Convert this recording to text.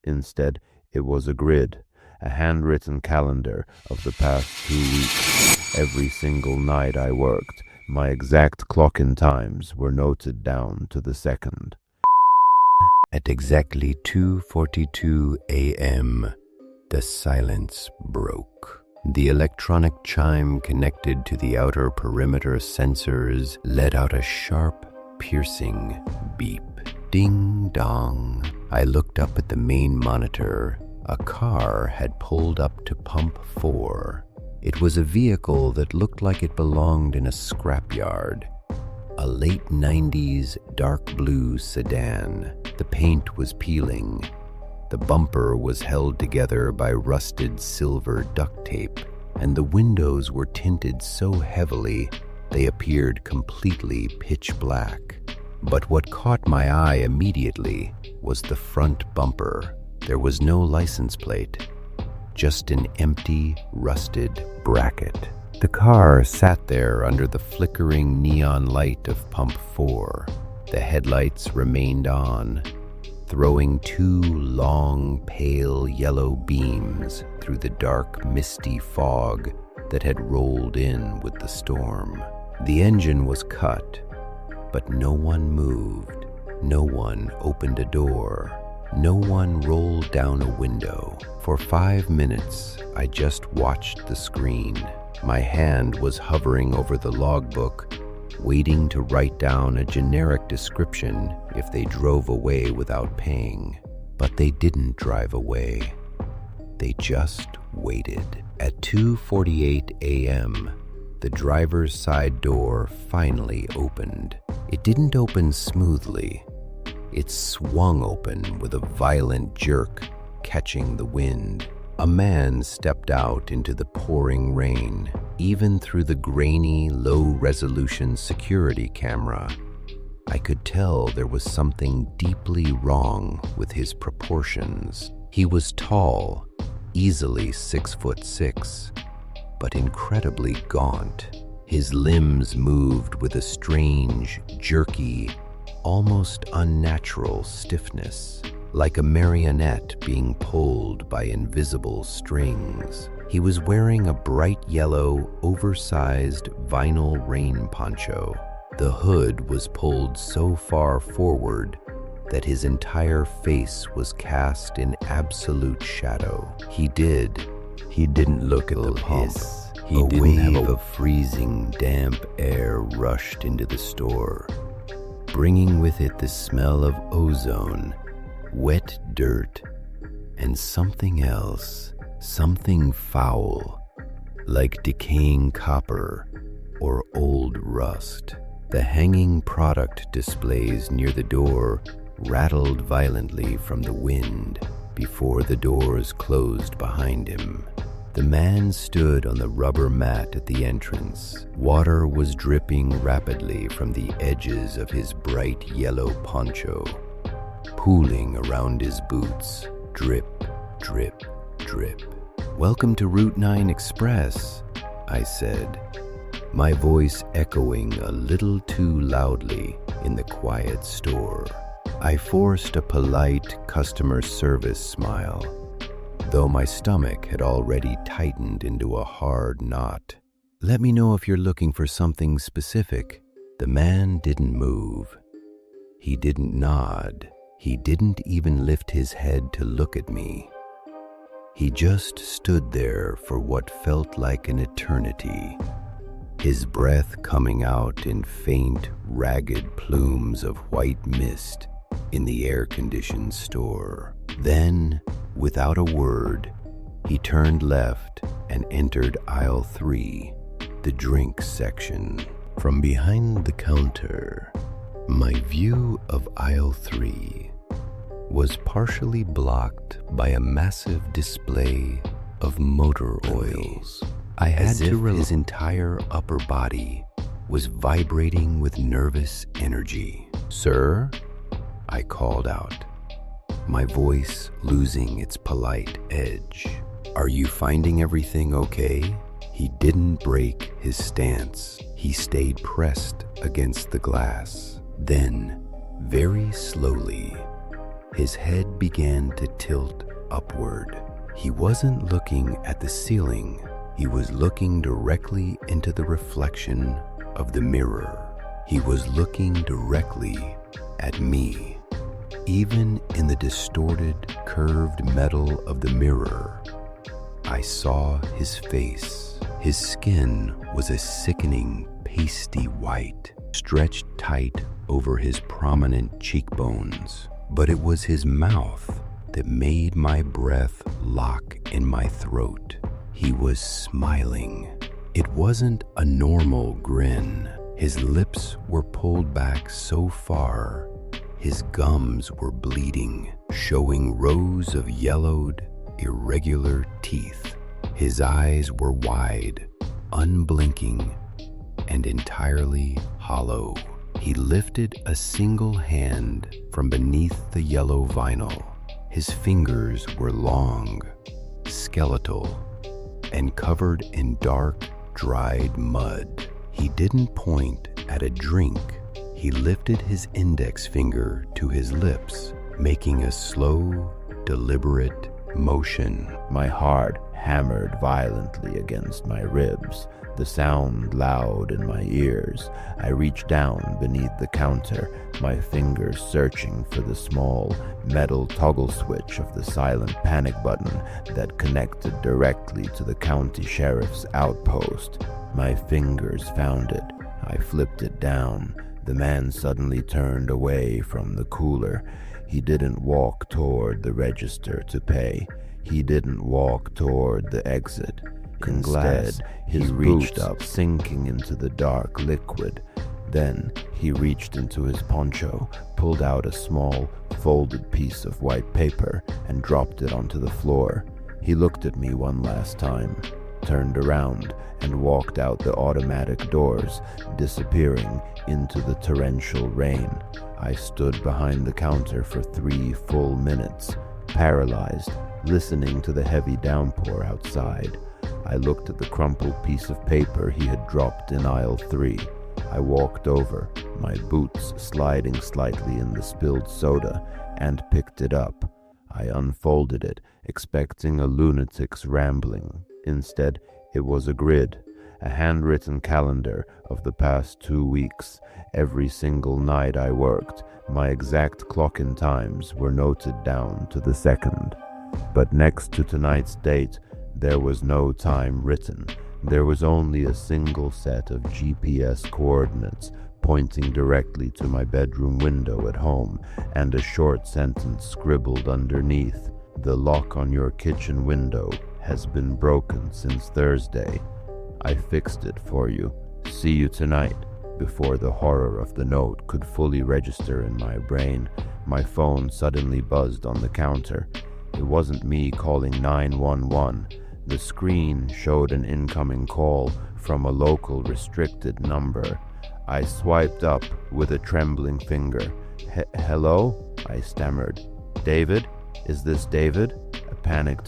Instead, it was a grid, a handwritten calendar of the past 2 weeks. Every single night I worked, my exact clock-in times were noted down to the second. At exactly 2:42 a.m., the silence broke. The electronic chime connected to the outer perimeter sensors let out a sharp, piercing beep. Ding dong. I looked up at the main monitor. A car had pulled up to pump 4. It was a vehicle that looked like it belonged in a scrapyard. A late 90s dark blue sedan. The paint was peeling. The bumper was held together by rusted silver duct tape, and the windows were tinted so heavily they appeared completely pitch black. But what caught my eye immediately was the front bumper. There was no license plate, just an empty, rusted bracket. The car sat there under the flickering neon light of pump 4. The headlights remained on, throwing 2 long, pale yellow beams through the dark, misty fog that had rolled in with the storm. The engine was cut, but no one moved. No one opened a door. No one rolled down a window. For 5 minutes, I just watched the screen. My hand was hovering over the logbook, waiting to write down a generic description if they drove away without paying. But they didn't drive away. They just waited. At 2:48 a.m., the driver's side door finally opened. It didn't open smoothly. It swung open with a violent jerk, catching the wind. A man stepped out into the pouring rain. Even through the grainy, low-resolution security camera, I could tell there was something deeply wrong with his proportions. He was tall, easily 6'6", but incredibly gaunt. His limbs moved with a strange, jerky, almost unnatural stiffness, like a marionette being pulled by invisible strings. He was wearing a bright yellow, oversized vinyl rain poncho. The hood was pulled so far forward that his entire face was cast in absolute shadow. He didn't look at the pump. A wave of freezing, damp air rushed into the store, bringing with it the smell of ozone, wet dirt, and something else, something foul, like decaying copper or old rust. The hanging product displays near the door rattled violently from the wind before the doors closed behind him. The man stood on the rubber mat at the entrance. Water was dripping rapidly from the edges of his bright yellow poncho, pooling around his boots. Drip, drip, drip. "Welcome to Route 9 Express," I said, my voice echoing a little too loudly in the quiet store. I forced a polite customer service smile, though my stomach had already tightened into a hard knot. "Let me know if you're looking for something specific." The man didn't move. He didn't nod. He didn't even lift his head to look at me. He just stood there for what felt like an eternity, his breath coming out in faint, ragged plumes of white mist in the air-conditioned store. Then, without a word, he turned left and entered aisle 3, the drinks section. From behind the counter, my view of aisle 3 was partially blocked by a massive display of motor oils. I had to realize his entire upper body was vibrating with nervous energy. "Sir?" I called out, my voice losing its polite edge. "Are you finding everything okay?" He didn't break his stance. He stayed pressed against the glass. Then, very slowly, His head began to tilt upward. He wasn't looking at the ceiling. He was looking directly into the reflection of the mirror. He was looking directly at me. Even in the distorted, curved metal of the mirror, I saw his face. His skin was a sickening, pasty white, stretched tight over his prominent cheekbones. But it was his mouth that made my breath lock in my throat. He was smiling. It wasn't a normal grin. His lips were pulled back so far, his gums were bleeding, showing rows of yellowed, irregular teeth. His eyes were wide, unblinking, and entirely hollow. He lifted a single hand from beneath the yellow vinyl. His fingers were long, skeletal, and covered in dark, dried mud. He didn't point at a drink. He lifted his index finger to his lips, making a slow, deliberate motion. My heart hammered violently against my ribs, the sound loud in my ears. I reached down beneath the counter, my fingers searching for the small metal toggle switch of the silent panic button that connected directly to the county sheriff's outpost. My fingers found it. I flipped it down. The man suddenly turned away from the cooler. He didn't walk toward the register to pay. He didn't walk toward the exit. Instead, he reached up, sinking into the dark liquid. Then he reached into his poncho, pulled out a small, folded piece of white paper, and dropped it onto the floor. He looked at me one last time, turned around, and walked out the automatic doors, disappearing into the torrential rain. I stood behind the counter for 3 full minutes, paralyzed, listening to the heavy downpour outside. I looked at the crumpled piece of paper he had dropped in aisle 3. I walked over, my boots sliding slightly in the spilled soda, and picked it up. I unfolded it, expecting a lunatic's rambling. Instead, it was a grid, a handwritten calendar of the past 2 weeks. Every single night I worked, my exact clock-in times were noted down to the second. But next to tonight's date, there was no time written. There was only a single set of GPS coordinates pointing directly to my bedroom window at home, and a short sentence scribbled underneath. The lock on your kitchen window has been broken since Thursday. I fixed it for you. See you tonight. Before the horror of the note could fully register in my brain, my phone suddenly buzzed on the counter. It wasn't me calling 911. The screen showed an incoming call from a local restricted number. I swiped up with a trembling finger. Hello? I stammered. David? Is this David? A panicked